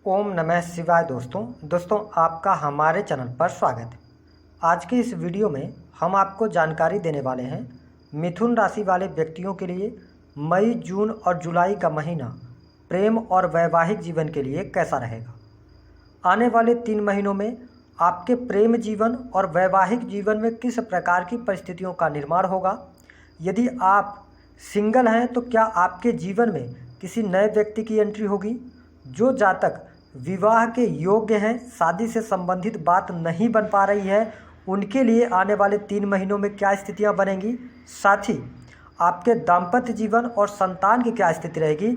ओम नमः शिवाय। दोस्तों आपका हमारे चैनल पर स्वागत है। आज के इस वीडियो में हम आपको जानकारी देने वाले हैं मिथुन राशि वाले व्यक्तियों के लिए मई, जून और जुलाई का महीना प्रेम और वैवाहिक जीवन के लिए कैसा रहेगा। आने वाले 3 महीनों में आपके प्रेम जीवन और वैवाहिक जीवन में किस प्रकार की परिस्थितियों का निर्माण होगा। यदि आप सिंगल हैं तो क्या आपके जीवन में किसी नए व्यक्ति की एंट्री होगी। जो जातक विवाह के योग्य हैं, शादी से संबंधित बात नहीं बन पा रही है, उनके लिए आने वाले 3 महीनों में क्या स्थितियां बनेंगी, साथ ही आपके दाम्पत्य जीवन और संतान की क्या स्थिति रहेगी,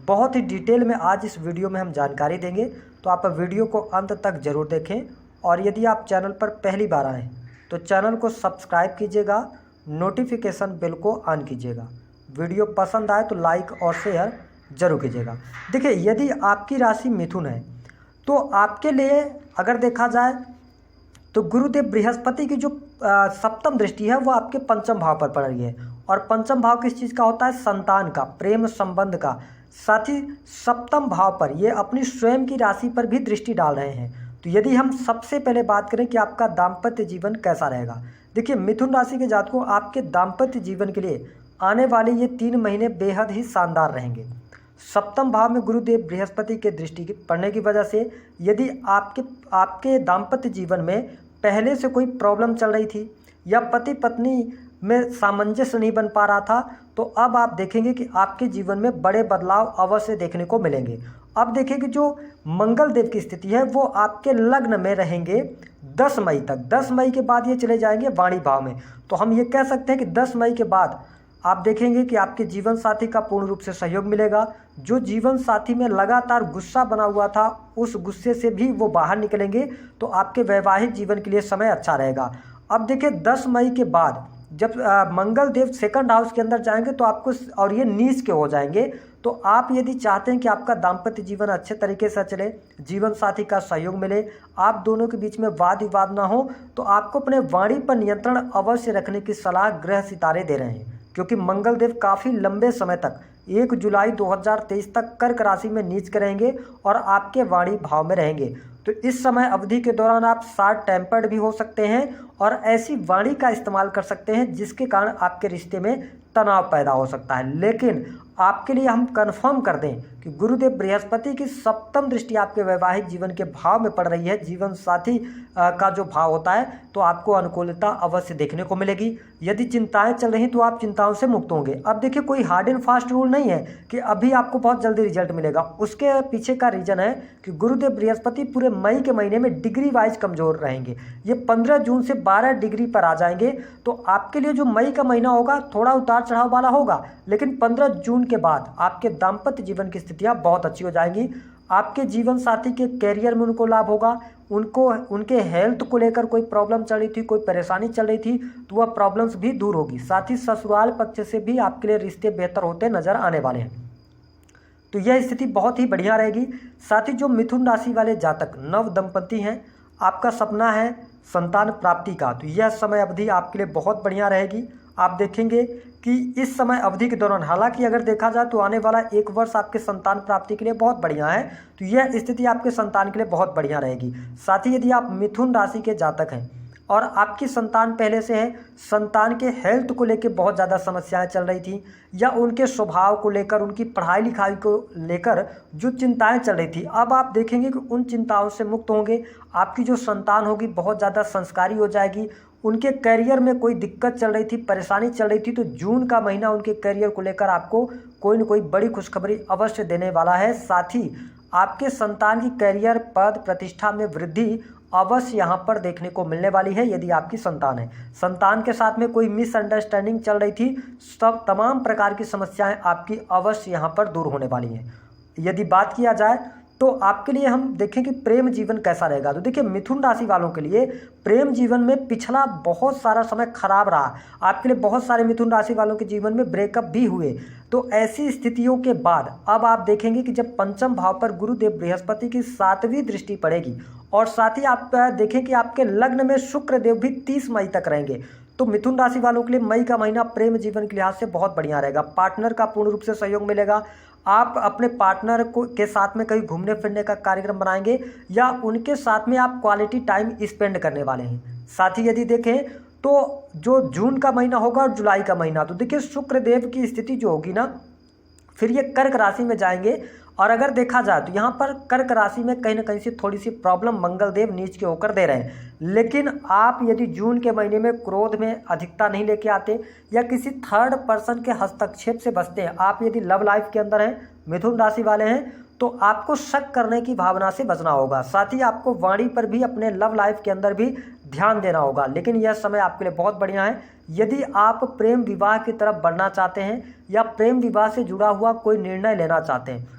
बहुत ही डिटेल में आज इस वीडियो में हम जानकारी देंगे। तो आप वीडियो को अंत तक जरूर देखें और यदि आप चैनल पर पहली बार आएँ तो चैनल को सब्सक्राइब कीजिएगा, नोटिफिकेशन बेल को ऑन कीजिएगा। वीडियो पसंद आए तो लाइक और शेयर जरूर कीजिएगा। देखिए, यदि आपकी राशि मिथुन है तो आपके लिए अगर देखा जाए तो गुरुदेव बृहस्पति की जो सप्तम दृष्टि है वो आपके पंचम भाव पर पड़ रही है। और पंचम भाव किस चीज़ का होता है? संतान का, प्रेम संबंध का। साथ ही सप्तम भाव पर ये अपनी स्वयं की राशि पर भी दृष्टि डाल रहे हैं। तो यदि हम सबसे पहले बात करें कि आपका दाम्पत्य जीवन कैसा रहेगा, देखिए मिथुन राशि के जातकों आपके दाम्पत्य जीवन के लिए आने वाले ये 3 महीने बेहद ही शानदार रहेंगे। सप्तम भाव में गुरुदेव बृहस्पति के दृष्टि पड़ने की वजह से यदि आपके दाम्पत्य जीवन में पहले से कोई प्रॉब्लम चल रही थी या पति पत्नी में सामंजस्य नहीं बन पा रहा था, तो अब आप देखेंगे कि आपके जीवन में बड़े बदलाव अवश्य देखने को मिलेंगे। अब देखिए कि जो मंगल देव की स्थिति है वो आपके लग्न में रहेंगे 10 मई तक। 10 मई के बाद ये चले जाएंगे वाणी भाव में। तो हम ये कह सकते हैं कि 10 मई के बाद आप देखेंगे कि आपके जीवन साथी का पूर्ण रूप से सहयोग मिलेगा। जो जीवन साथी में लगातार गुस्सा बना हुआ था, उस गुस्से से भी वो बाहर निकलेंगे। तो आपके वैवाहिक जीवन के लिए समय अच्छा रहेगा। अब देखिए 10 मई के बाद जब मंगल देव सेकंड हाउस के अंदर जाएंगे तो आपको, और ये नीच के हो जाएंगे, तो आप यदि चाहते हैं कि आपका दाम्पत्य जीवन अच्छे तरीके से चले, जीवन साथी का सहयोग मिले, आप दोनों के बीच में वाद विवाद ना हो, तो आपको अपने वाणी पर नियंत्रण अवश्य रखने की सलाह ग्रह सितारे दे रहे हैं। क्योंकि मंगल देव काफ़ी लंबे समय तक 1 जुलाई 2023 तक कर्क राशि में नीच करेंगे और आपके वाणी भाव में रहेंगे। तो इस समय अवधि के दौरान आप शॉर्ट टेम्पर्ड भी हो सकते हैं और ऐसी वाणी का इस्तेमाल कर सकते हैं जिसके कारण आपके रिश्ते में तनाव पैदा हो सकता है। लेकिन आपके लिए हम कंफर्म कर दें कि गुरुदेव बृहस्पति की सप्तम दृष्टि आपके वैवाहिक जीवन के भाव में पड़ रही है, जीवन साथी का जो भाव होता है, तो आपको अनुकूलता अवश्य देखने को मिलेगी। यदि चिंताएं चल रही तो आप चिंताओं से मुक्त होंगे। अब देखिए, कोई हार्ड एंड फास्ट रूल नहीं है कि अभी आपको बहुत जल्दी रिजल्ट मिलेगा। उसके पीछे का रीजन है कि गुरुदेव बृहस्पति पूरे मई के महीने में डिग्री वाइज कमजोर रहेंगे। ये 15 जून से 12 डिग्री पर आ जाएंगे। तो आपके लिए जो मई का महीना होगा थोड़ा उतार चढ़ाव वाला होगा, लेकिन 15 जून के बाद आपके दाम्पत्य जीवन की स्थितियां बहुत अच्छी हो जाएंगी। आपके जीवन साथी के कैरियर में उनको लाभ होगा। उनके हेल्थ को लेकर कोई प्रॉब्लम चल रही थी, कोई परेशानी चल रही थी, तो वह प्रॉब्लम्स भी दूर होगी। साथ ही ससुराल पक्ष से भी आपके लिए रिश्ते बेहतर होते नजर आने वाले हैं। तो यह स्थिति बहुत ही बढ़िया रहेगी। साथ ही जो मिथुन राशि वाले जातक नव दंपति हैं, आपका सपना है संतान प्राप्ति का, तो यह समय अवधि आपके लिए बहुत बढ़िया रहेगी। आप देखेंगे कि इस समय अवधि के दौरान, हालांकि अगर देखा जाए तो आने वाला 1 वर्ष आपके संतान प्राप्ति के लिए बहुत बढ़िया है। तो यह स्थिति आपके संतान के लिए बहुत बढ़िया रहेगी। साथ ही यदि आप मिथुन राशि के जातक हैं और आपकी संतान पहले से है, संतान के हेल्थ को लेकर बहुत ज़्यादा समस्याएं चल रही थी या उनके स्वभाव को लेकर, उनकी पढ़ाई लिखाई को लेकर जो चिंताएं चल रही थी, अब आप देखेंगे कि उन चिंताओं से मुक्त होंगे। आपकी जो संतान होगी बहुत ज़्यादा संस्कारी हो जाएगी। उनके करियर में कोई दिक्कत चल रही थी, परेशानी चल रही थी, तो जून का महीना उनके करियर को लेकर आपको कोई न कोई बड़ी खुशखबरी अवश्य देने वाला है। साथ ही आपके संतान की करियर, पद, प्रतिष्ठा में वृद्धि अवश्य यहाँ पर देखने को मिलने वाली है। यदि आपकी संतान है, संतान के साथ में कोई मिसअंडरस्टैंडिंग चल रही थी, सब तमाम प्रकार की समस्याएं आपकी अवश्य यहाँ पर दूर होने वाली हैं। यदि बात किया जाए तो आपके लिए हम देखें कि प्रेम जीवन कैसा रहेगा, तो देखिए मिथुन राशि वालों के लिए प्रेम जीवन में पिछला बहुत सारा समय खराब रहा। आपके लिए बहुत सारे मिथुन राशि वालों के जीवन में ब्रेकअप भी हुए। तो ऐसी स्थितियों के बाद अब आप देखेंगे कि जब पंचम भाव पर गुरुदेव बृहस्पति की 7वीं दृष्टि पड़ेगी और साथ ही आप देखें कि आपके लग्न में शुक्र देव भी 30 मई तक रहेंगे, तो मिथुन राशि वालों के लिए मई का महीना प्रेम जीवन के लिहाज से बहुत बढ़िया रहेगा। पार्टनर का पूर्ण रूप से सहयोग मिलेगा। आप अपने पार्टनर को के साथ में कहीं घूमने फिरने का कार्यक्रम बनाएंगे या उनके साथ में आप क्वालिटी टाइम स्पेंड करने वाले हैं। साथ ही यदि देखें तो जो जून का महीना होगा और जुलाई का महीना, तो देखिए शुक्र देव की स्थिति जो होगी ना, फिर ये कर्क राशि में जाएंगे। और अगर देखा जाए तो यहाँ पर कर्क राशि में कहीं ना कहीं से थोड़ी सी प्रॉब्लम मंगल देव नीच के होकर दे रहे हैं। लेकिन आप यदि जून के महीने में क्रोध में अधिकता नहीं लेके आते या किसी थर्ड पर्सन के हस्तक्षेप से बचते हैं, आप यदि लव लाइफ के अंदर हैं, मिथुन राशि वाले हैं, तो आपको शक करने की भावना से बचना होगा। साथ ही आपको वाणी पर भी अपने लव लाइफ के अंदर भी ध्यान देना होगा। लेकिन यह समय आपके लिए बहुत बढ़िया है। यदि आप प्रेम विवाह की तरफ बढ़ना चाहते हैं या प्रेम विवाह से जुड़ा हुआ कोई निर्णय लेना चाहते हैं,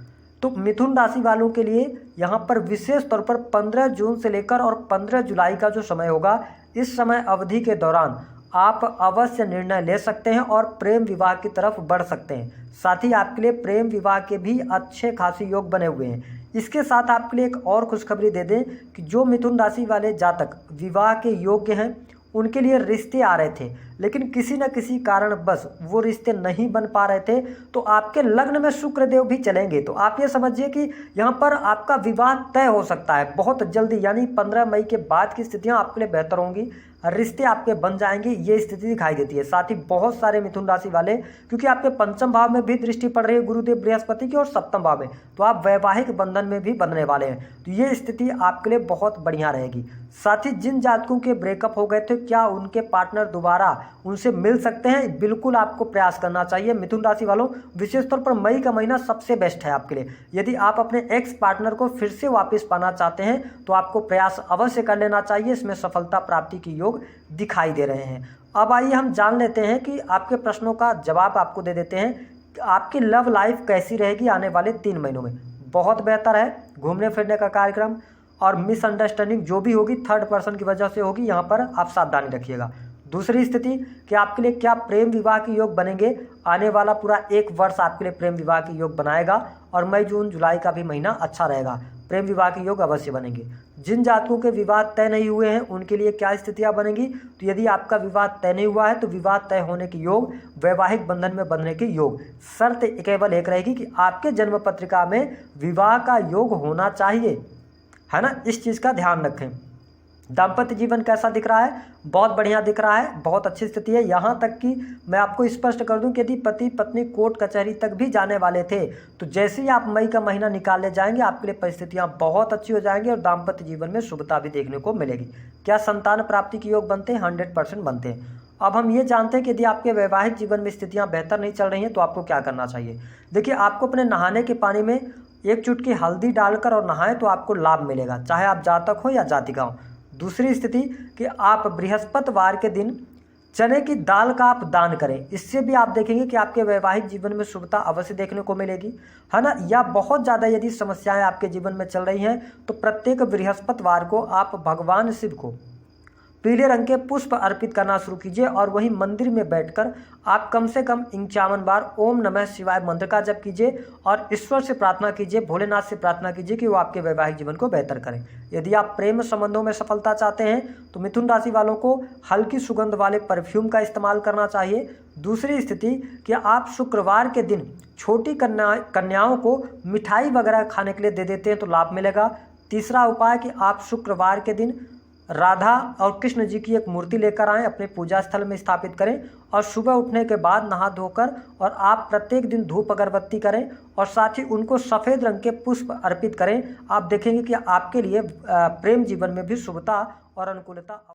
तो मिथुन राशि वालों के लिए यहाँ पर विशेष तौर पर 15 जून से लेकर और 15 जुलाई का जो समय होगा, इस समय अवधि के दौरान आप अवश्य निर्णय ले सकते हैं और प्रेम विवाह की तरफ बढ़ सकते हैं। साथ ही आपके लिए प्रेम विवाह के भी अच्छे खासे योग बने हुए हैं। इसके साथ आपके लिए एक और खुशखबरी दे दें कि जो मिथुन राशि वाले जातक विवाह के योग्य हैं, उनके लिए रिश्ते आ रहे थे लेकिन किसी न किसी कारण बस वो रिश्ते नहीं बन पा रहे थे, तो आपके लग्न में शुक्र देव भी चलेंगे। तो आप ये समझिए कि यहाँ पर आपका विवाह तय हो सकता है बहुत जल्दी, यानी 15 मई के बाद की स्थितियाँ आपके लिए बेहतर होंगी, रिश्ते आपके बन जाएंगे, ये स्थिति दिखाई देती है। साथ ही बहुत सारे मिथुन राशि वाले, क्योंकि आपके पंचम भाव में भी दृष्टि पड़ रही है गुरुदेव बृहस्पति की और सप्तम भाव में, तो आप वैवाहिक बंधन में भी बंधने वाले हैं। तो ये स्थिति आपके लिए बहुत बढ़िया रहेगी। साथ ही जिन जातकों के ब्रेकअप हो गए थे, क्या उनके पार्टनर दोबारा उनसे मिल सकते हैं? बिल्कुल आपको प्रयास करना चाहिए मिथुन राशि वालों। विशेष तौर पर मई का महीना सबसे बेस्ट है आपके लिए। यदि आप अपने एक्स पार्टनर को फिर से वापस पाना चाहते हैं तो आपको प्रयास अवश्य कर लेना चाहिए, इसमें सफलता प्राप्ति के योग दिखाई दे रहे हैं। अब आइए हम जान लेते हैं कि आपके प्रश्नों का जवाब आपको दे देते हैं कि आपकी लव लाइफ कैसी रहेगी आने वाले 3 महीनों में। बहुत बेहतर है, घूमने फिरने का कार्यक्रम और मिसअंडरस्टैंडिंग जो भी होगी थर्ड पर्सन की वजह से होगी, यहाँ पर आप सावधानी रखिएगा। दूसरी स्थिति कि आपके लिए क्या प्रेम विवाह के योग बनेंगे, आने वाला पूरा 1 वर्ष आपके लिए प्रेम विवाह के योग बनाएगा और मई जून जुलाई का भी महीना अच्छा रहेगा, प्रेम विवाह के योग अवश्य बनेंगे। जिन जातकों के विवाह तय नहीं हुए हैं उनके लिए क्या स्थितियां बनेंगी, तो यदि आपका विवाह तय नहीं हुआ है तो विवाह तय होने के योग, वैवाहिक बंधन में बंधने के योग। शर्त केवल एक रहेगी कि आपके जन्म पत्रिका में विवाह का योग होना चाहिए, है ना, इस चीज़ का ध्यान रखें। दाम्पत्य जीवन कैसा दिख रहा है? बहुत बढ़िया दिख रहा है, बहुत अच्छी स्थिति है। यहाँ तक कि मैं आपको स्पष्ट कर दूं कि यदि पति पत्नी कोर्ट कचहरी तक भी जाने वाले थे तो जैसे ही आप मई का महीना निकालने जाएंगे आपके लिए परिस्थितियाँ बहुत अच्छी हो जाएंगी और दाम्पत्य जीवन में शुभता भी देखने को मिलेगी। क्या संतान प्राप्ति के योग बनते हैं? 100% बनते हैं। अब हम ये जानते हैं कि यदि आपके वैवाहिक जीवन में स्थितियाँ बेहतर नहीं चल रही हैं तो आपको क्या करना चाहिए। देखिए, आपको अपने नहाने के पानी में 1 चुटकी हल्दी डालकर और नहाएं तो आपको लाभ मिलेगा, चाहे आप जातक हो या जातिका हो। दूसरी स्थिति कि आप बृहस्पतिवार के दिन चने की दाल का आप दान करें, इससे भी आप देखेंगे कि आपके वैवाहिक जीवन में शुभता अवश्य देखने को मिलेगी, है ना। या बहुत ज़्यादा यदि समस्याएं आपके जीवन में चल रही हैं तो प्रत्येक बृहस्पतिवार को आप भगवान शिव को पीले रंग के पुष्प अर्पित करना शुरू कीजिए और वहीं मंदिर में बैठकर आप कम से कम 51 बार ओम नमः शिवाय मंत्र का जप कीजिए और ईश्वर से प्रार्थना कीजिए, भोलेनाथ से प्रार्थना कीजिए कि वो आपके वैवाहिक जीवन को बेहतर करें। यदि आप प्रेम संबंधों में सफलता चाहते हैं तो मिथुन राशि वालों को हल्की सुगंध वाले परफ्यूम का इस्तेमाल करना चाहिए। दूसरी स्थिति कि आप शुक्रवार के दिन छोटी कन्याओं को मिठाई वगैरह खाने के लिए दे देते हैं तो लाभ मिलेगा। तीसरा उपाय कि आप शुक्रवार के दिन राधा और कृष्ण जी की एक मूर्ति लेकर आएं, अपने पूजा स्थल में स्थापित करें और सुबह उठने के बाद नहा धोकर और आप प्रत्येक दिन धूप अगरबत्ती करें और साथ ही उनको सफ़ेद रंग के पुष्प अर्पित करें। आप देखेंगे कि आपके लिए प्रेम जीवन में भी शुभता और अनुकूलता